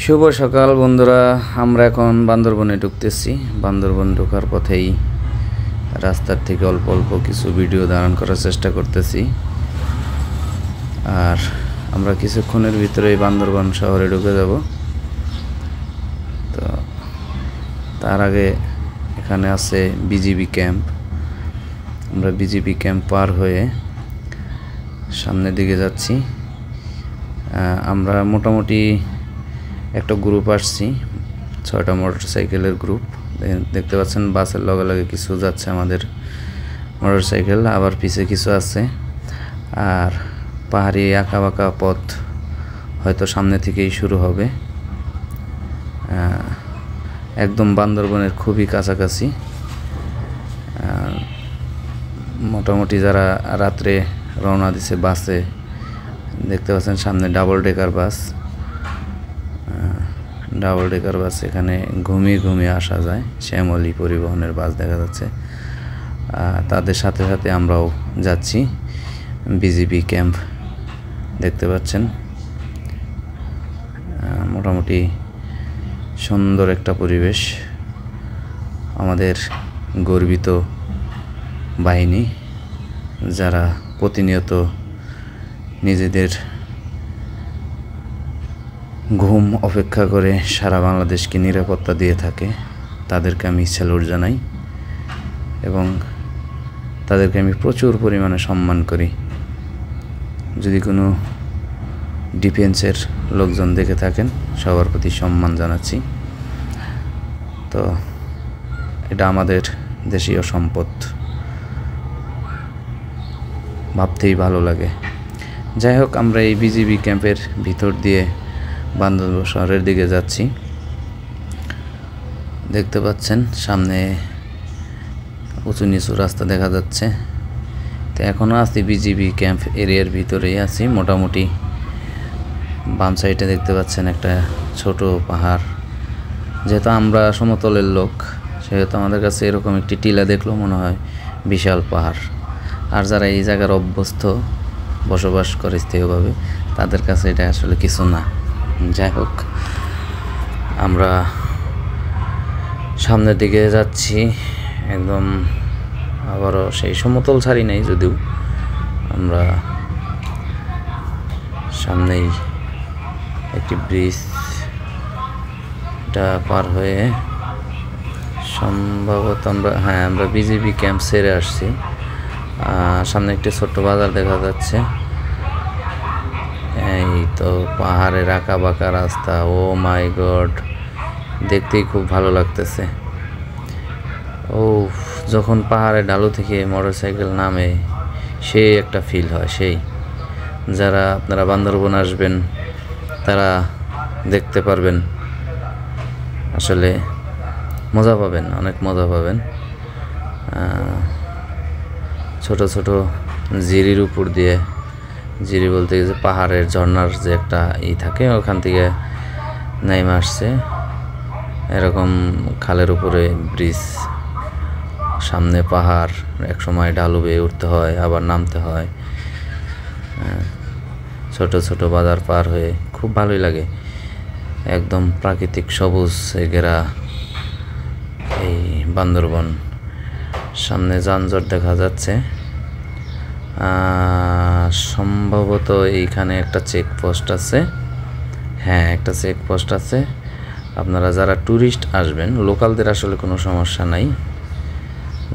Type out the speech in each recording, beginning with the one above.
শুভ সকাল বন্ধুরা, আমরা এখন বান্দরবনে ঢুকতেছি। বান্দরবন ঢোকার পথেই রাস্তার থেকে অল্প অল্প কিছু ভিডিও ধারণ করার চেষ্টা করতেছি। আর আমরা কিছুক্ষণের ভিতরেই বান্দরবন শহরে ঢুকে যাব। তো তার আগে এখানে আছে বিজিবি ক্যাম্প। আমরা বিজিবি ক্যাম্প পার হয়ে সামনের দিকে যাচ্ছি। আমরা মোটামুটি একটা গ্রুপ আসছি, 6টা মোটরসাইকেলের গ্রুপ। দেখতে পাচ্ছেন বাসের লগে লগে কিছু যাচ্ছে আমাদের মোটরসাইকেল, আবার পিছে কিছু আছে। আর পাহাড়ি আঁকা বাঁকা পথ হয়তো সামনে থেকেই শুরু হবে। একদম বান্দরবনের খুবই কাছাকাছি। মোটামুটি যারা রাত্রে রওনা দিছে বাসে, দেখতে পাচ্ছেন সামনে ডাবল ডেকার বাস। এখানে ঘুমিয়ে ঘুমিয়ে আসা যায়। শ্যামলী পরিবহনের বাস দেখা যাচ্ছে। তাদের সাথে সাথে আমরাও যাচ্ছি। বিজিবি ক্যাম্প দেখতে পাচ্ছেন। মোটামুটি সুন্দর একটা পরিবেশ। আমাদের গর্বিত বাহিনী, যারা প্রতিনিয়ত নিজেদের ঘুম অপেক্ষা করে সারা বাংলাদেশকে নিরাপত্তা দিয়ে থাকে, তাদেরকে আমি স্যালুট জানাই এবং তাদেরকে আমি প্রচুর পরিমাণে সম্মান করি। যদি কোনো ডিফেন্সের লোকজন দেখে থাকেন, সবার প্রতি সম্মান জানাচ্ছি। তো এটা আমাদের দেশীয় সম্পদ, ভাবতেই ভালো লাগে। যাই হোক, আমরা এই বিজিবি ক্যাম্পের ভিতর দিয়ে বান্দরবন শহরের দিকে যাচ্ছি। দেখতে পাচ্ছেন সামনে উঁচু নিচু রাস্তা দেখা যাচ্ছে। তো এখনও আছি বিজিবি ক্যাম্প এরিয়ার ভিতরেই আছি। মোটামুটি বাম সাইডে দেখতে পাচ্ছেন একটা ছোট পাহাড়। যেহেতু আমরা সমতলের লোক, সেহেতু আমাদের কাছে এরকম একটি টিলা দেখলেও মনে হয় বিশাল পাহাড়। আর যারা এই জায়গার অভ্যস্ত, বসবাস করে স্থায়ীভাবে, তাদের কাছে এটা আসলে কিছু না। যাই হোক, আমরা সামনের দিকে যাচ্ছি একদম। আবারও সেই সমতল ছাড়ি নাই, যদিও আমরা সামনেই একটি ব্রিজ, এটা পার হয়ে সম্ভবত আমরা বিজিবি ক্যাম্প ছেড়ে আসছি। সামনে একটি ছোট্ট বাজার দেখা যাচ্ছে। এই তো পাহাড়ের আঁকা বাঁকা রাস্তা। ও মাই গড, দেখতেই খুব ভালো লাগতেছে। ও, যখন পাহাড়ের ঢালু থেকে মোটরসাইকেল নামে, সেই একটা ফিল হয়। সেই যারা আপনারা বান্দরবন আসবেন, তারা দেখতে পারবেন, আসলে মজা পাবেন, অনেক মজা পাবেন। ছোট ছোট জিরির উপর দিয়ে, জিরি বলতে যে পাহাড়ের ঝর্ণার যে একটা থাকে, ওখান থেকে নেমে আসছে। এরকম খালের উপরে ব্রিজ, সামনে পাহাড়, এক সময় ঢালু বেয়ে উঠতে হয়, আবার নামতে হয়। ছোট ছোট বাজার পার হয়ে খুব ভালোই লাগে। একদম প্রাকৃতিক সবুজ ঘেরা এই বান্দরবন। সামনে যানজট দেখা যাচ্ছে। সম্ভবত এইখানে একটা চেকপোস্ট আছে। হ্যাঁ, একটা চেকপোস্ট আছে। আপনারা যারা ট্যুরিস্ট আসবেন, লোকালদের আসলে কোনো সমস্যা নাই,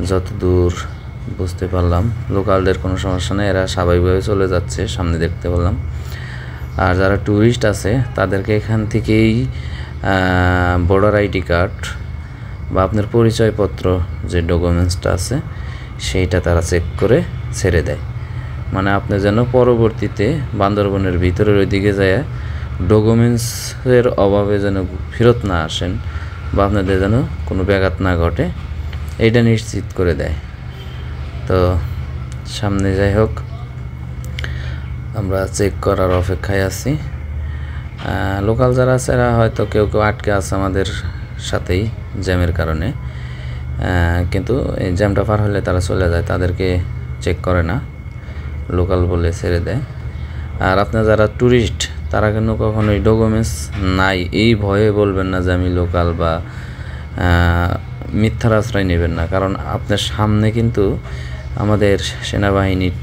যতদূর বুঝতে পারলাম লোকালদের কোনো সমস্যা নেই, এরা স্বাভাবিকভাবে চলে যাচ্ছে, সামনে দেখতে পেলাম। আর যারা ট্যুরিস্ট আছে, তাদেরকে এখান থেকেই ভোটার আইডি কার্ড বা আপনার পরিচয়পত্র যে ডকুমেন্টসটা আছে, সেইটা তারা চেক করে ছেড়ে দেয়। মানে আপনি যেন পরবর্তীতে বান্দরবনের ভিতরের ওইদিকে যায় ডকুমেন্টসের অভাবে যেন ফেরত না আসেন, বা আপনাদের যেন কোনো ব্যাঘাত না ঘটে, এইটা নিশ্চিত করে দেয়। তো সামনে যাই হোক, আমরা চেক করার অপেক্ষায় আছি। লোকাল যারা আছে, এরা হয়তো কেউ কেউ আটকে আছে আমাদের সাথেই জ্যামের কারণে, কিন্তু এই জ্যামটা পার হলে তারা চলে যায়, তাদেরকে চেক করে না, লোকাল বলে ছেড়ে দেয়। আর আপনারা যারা ট্যুরিস্ট, তারা কিন্তু কখনোই ডকুমেন্টস নাই এই ভয়ে বলবেন না যে আমি লোকাল, বা মিথ্যার আশ্রয় নেবেন না, কারণ আপনার সামনে কিন্তু আমাদের সেনাবাহিনীর